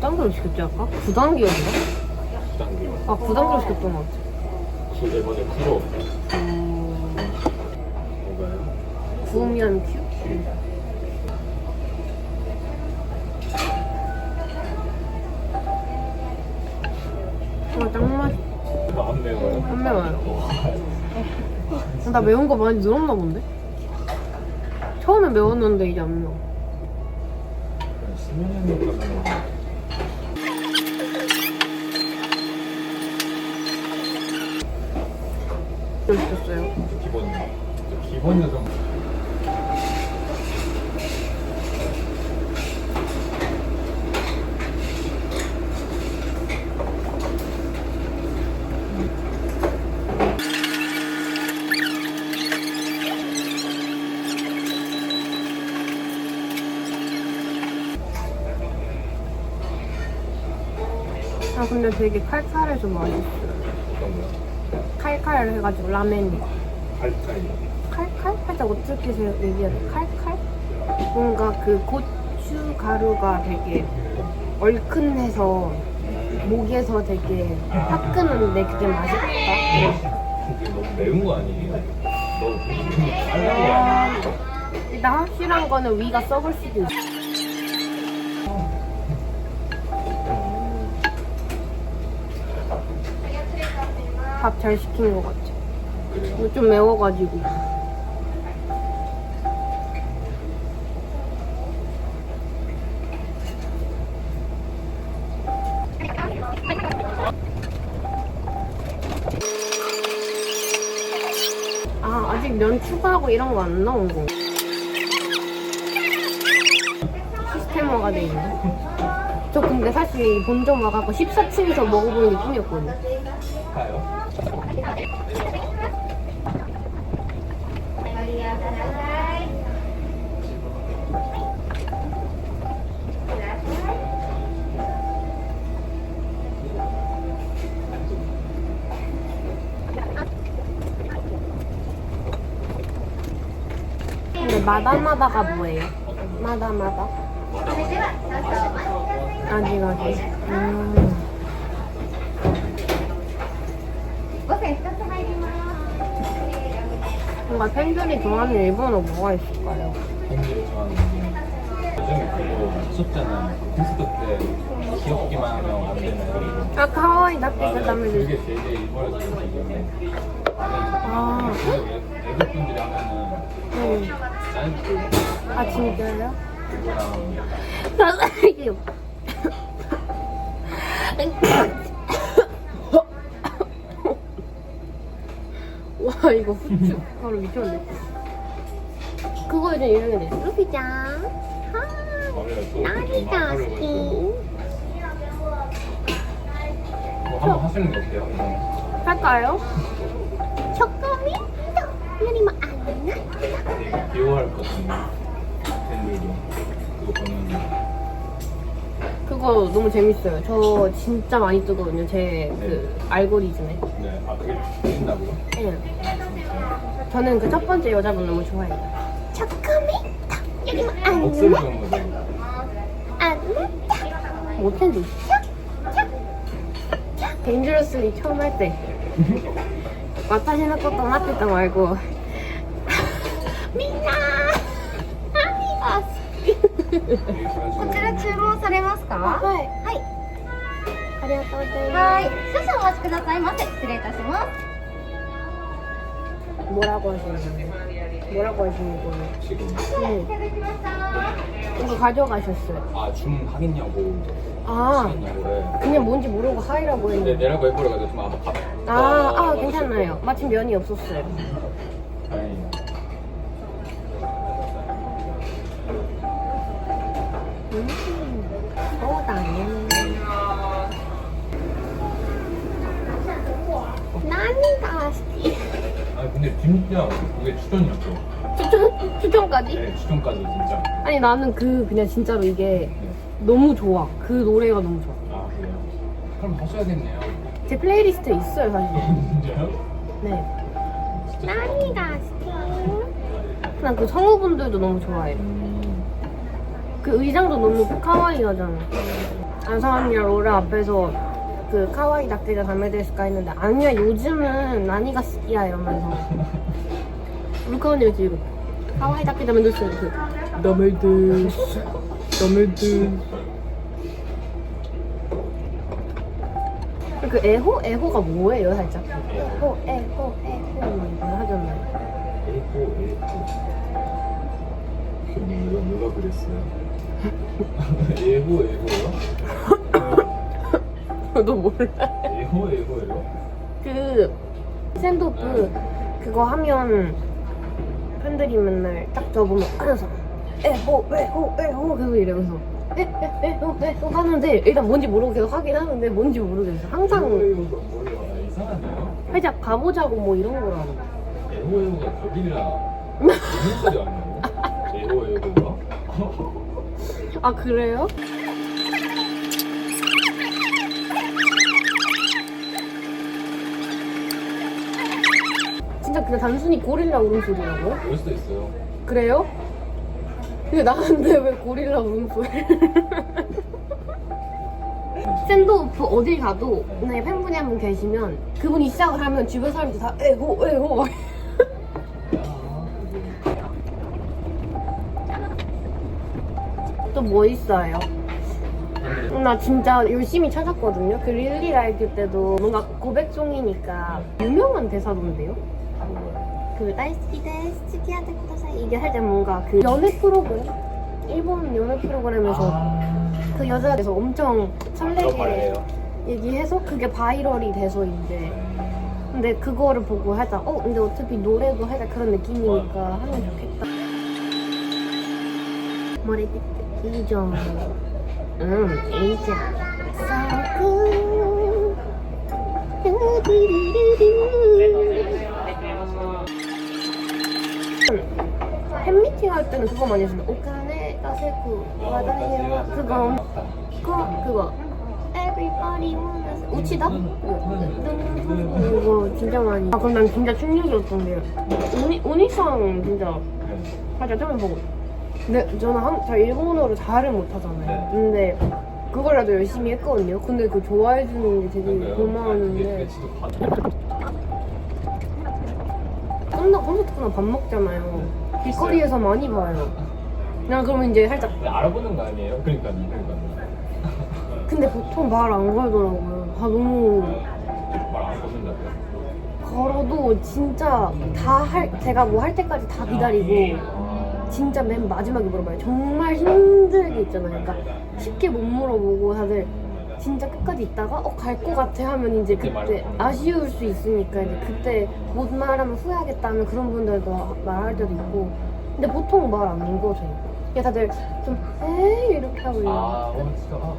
단계로 시켰지 아까? 9단계였나? 9단계. 아 9단계로 시켰던 것 같아. 이번에 쿠로. 뭔가요? 구우면 큐? 짱 맛있어. 안 매워요? 안 매워요. 나 매운 거 많이 늘었나 본데? 처음에 매웠는데 이제 안 매워. 수면은 가면 좀 시켰어요. 기본 요정. 아 근데 되게 칼칼해서 맛있어요. 어떤 거요? 칼칼해가지고 라면이. 알칼리. 칼칼? 살짝 어떻게 얘기해야 돼? 칼칼? 뭔가 그 고추 가루가 되게 얼큰해서 목에서 되게 화끈한데 그게 맛있다. 그게 너무 매운 거 아니에요? 너무 빨간 거 아니에요? 일단 확실한 거는 위가 썩을 수도 있어. 밥 잘 시킨 것 같아. 그래요? 이거 좀 매워가지고. 아, 아직 면 추가하고 이런 거 안 나온 거. 시스템화가 돼 있네. 저 근데 사실 본점 와갖고 14층에서 먹어보는 게 꿈이었거든요. 가요? 근데 마다마다가 뭐예요? 마다마다? 아직. 뭔가 팬들이 좋아하는 일본어 뭐가 있을까요? 팬들이 좋아하는 게 요즘에 그거 했었잖아요. 콘서트 때 귀엽기만 하면 안 되나요? 아, 카와이 나쁘게 맞아요. 담을 그게 되게 일본에서 지금 아, 외국 분들이 하면은 짧고 아 진짜요? 그거랑 이게요. 와 이거 후추 바로 미쳤네. 그거 요즘 유명해. 루피짱. 나니가 스키. 뭐 한번 하시는 게 어때요? 이거? 할까요? 초코미? 요리만 안 되나? 되게 귀여워할 것 같은데 팬들도 그거 보면 그거 너무 재밌어요. 저 진짜 많이 뜨거든요. 제 그 알고리즘에. 네, 아 그게 보신다고요? 네. 저는 그 첫 번째 여자분 너무 좋아해요. 초코미? 요리만 안 목소리 되나? 좋은 거죠? 안 못했는데. 데인저러스리 처음 할 때. 와타시노 것도 맡았다 말고. 민나! 아미가 스키. こちら注文されますか？はい。はい。ありがとうございまはい。少々お待ちくださいませ。失礼いたします。 す. 뭐라고 하시는 거예요? 뭐라고 하시는 거예요? 지금 네. いただきました。 이거 가져가셨어요. 아 주문하겠냐고 아, 하겠냐고 네. 그냥 뭔지 모르고 하이라고 근데 했는데. 내라고 해버려가지고 좀 아마 밥 괜찮아요. 마침 면이 없었어요. 다행이네. 소다요. 나니가 스키. 아니 근데 진짜 그게 추천이었어. 추천까지? 네 추천까지 진짜. 아니 나는 그냥 진짜로 이게 네. 너무 좋아. 그 노래가 너무 좋아. 아 그래요? 그럼 하셔야겠네요. 제 플레이리스트에 있어요 사실. 진짜요? 네. 진짜 나니가 스키. 난 그 성우분들도 너무 좋아해요. 그 의상도 너무 카와이하잖아. 안사 언니랑 로라 앞에서 그 카와이 닭대가 다메데스까 했는데 아니야 요즘은 나니가 스키야 이러면서 루카 언니가 지금 카와이 닭대 다메데스 그 다메데스 그 에호가 뭐예요 살짝? 에호 이거 하잖아요. 에호. 누가 그랬어요? 에호요? 너 몰라? 에호예요? 그 샌드오프 그거 하면 팬들이 맨날 딱 저보면 하면서 에호 계속 이러면서 에호 하는데 일단 뭔지 모르고 계속 하긴 하는데 뭔지 모르겠어. 항상 에호가 뭐예요? 이상하네요. 살짝 가보자고 뭐 이런 거라고. 에호가 거기라 무슨 소리 아니에요? 에호가? 아 그래요? 진짜 그냥 단순히 고릴라 울음소리라고요? 그럴 수도 있어요. 그래요? 근데 나한테 왜 고릴라 울음소리? 샌드오프 어딜 가도 만약에 팬분이 한 분 계시면 그분이 시작을 하면 주변 사람들이 다 에호 막 또 뭐 있어요? 나 진짜 열심히 찾았거든요. 그 릴리 라이트 때도 뭔가 고백송이니까 유명한 대사던데요? 그 다이스키 데스 스키하테 쿠다사이 이게 살짝 뭔가 그 연애 프로그램? 일본 연애 프로그램에서 그 여자에서 엄청 설레게 얘기해서 그게 바이럴이 돼서 이제 근데 그거를 보고 살짝 근데 어차피 노래도 살짝 그런 느낌이니까 하면 좋겠다. 머리 이정 이정 팬미팅 할 때는 그거 많이 했어요. 오카네가 세쿠 와다니요 그거 Everybody wants 우치다? 이거 진짜 많이 그럼 난 진짜 충격이었던 게 오니상 진짜 살짝 처음 보고 근데 저는 잘 일본어를 잘은 못하잖아요. 근데 그거라도 열심히 했거든요. 근데 그 좋아해주는 게 되게 고마웠는데 끝나고 콘서트 끝나고 밥 먹잖아요. 길거리에서 많이 봐요. 그냥 그러면 이제 살짝 알아보는 거 아니에요? 그러니까요. 근데 보통 말 안 걸더라고요. 다 너무 말 안 걸는다고요? 걸어도 진짜 제가 뭐 할 때까지 다 기다리고 진짜 맨 마지막에 물어봐요. 정말 힘들게 있잖아요. 그러니까 쉽게 못 물어보고 다들 진짜 끝까지 있다가 갈 것 같아 하면 이제 그때 아쉬울 수 있으니까 이제 그때 못 말하면 후회하겠다 하면 그런 분들도 말할 때도 있고 근데 보통 말 안 걸어요. 그냥 다들 좀 에이 이렇게 하고 진짜?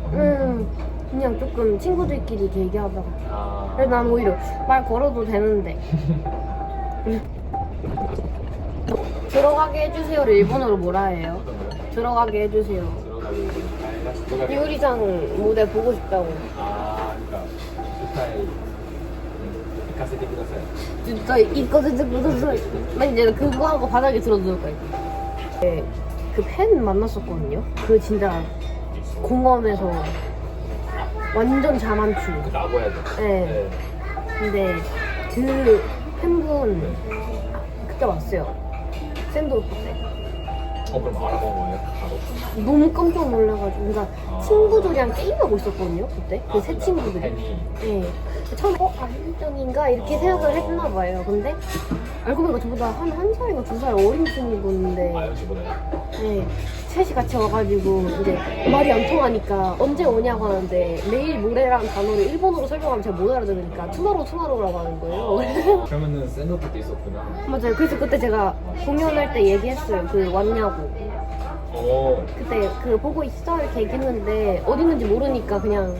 그냥 조금 친구들끼리 이렇게 얘기하다가 그래서 난 오히려 말 걸어도 되는데 들어가게 해주세요를 일본어로 뭐라 해요? 들어가게 해주세요. 유리장 무대 보고 싶다고. 그러니까 스타일 가세테 쿠다사이. 진짜 이거 진짜 무서워요. 난 이제 그거 하고 바닥에 들어놓을 거야. 네, 그 팬 만났었거든요. 그 진짜 공원에서 완전 자만추. 라고 해야 돼. 네. 근데 그 팬분 그때 왔어요. 샌드오프 때. 그럼 알아본 거예요? 바로? 너무 깜짝 놀라가지고 그러니까 친구들이랑 게임하고 있었거든요 그때 그 새 친구들이 네. 처음에 아이전인가 이렇게 생각을 했나 봐요. 근데 알고 보니까 저보다 한 살인가 2살 어린 친구인데 저번에? 네. 셋이 같이 와가지고 이제 말이 안 통하니까 언제 오냐고 하는데 내일 모레라는 단어를 일본어로 설명하면 제가 못 알아들으니까 투마로우라고 하는 거예요. 그러면은 샌드오프 때 있었구나. 맞아요. 그래서 그때 제가 공연할 때 얘기했어요. 그 왔냐고. 그때 그 보고 있어 이렇게 얘기했는데 어디 있는지 모르니까 그냥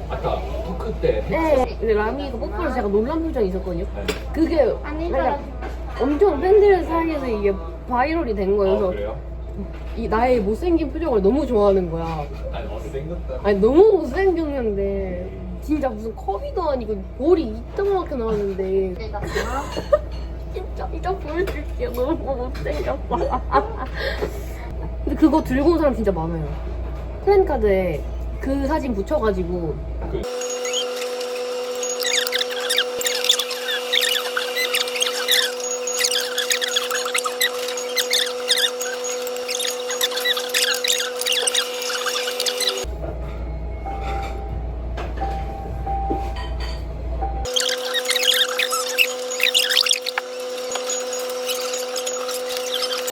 아까 토크 때 네. 근데 라미가 뽀뽀를 제가 놀란 표정이 있었거든요. 네. 그게 살짝 엄청 팬들 사이에서 이게 바이럴이 된 거예요. 그래서 그래요? 이 나의 못생긴 표정을 너무 좋아하는 거야. 아니 못생겼다. 아니 너무 못생겼는데 진짜 무슨 커비도 아니고 볼이 이따만하게 나왔는데 진짜 이따 보여줄게요. 너무 못생겼어. 근데 그거 들고 온 사람 진짜 많아요. 플랜카드에 그 사진 붙여가지고 그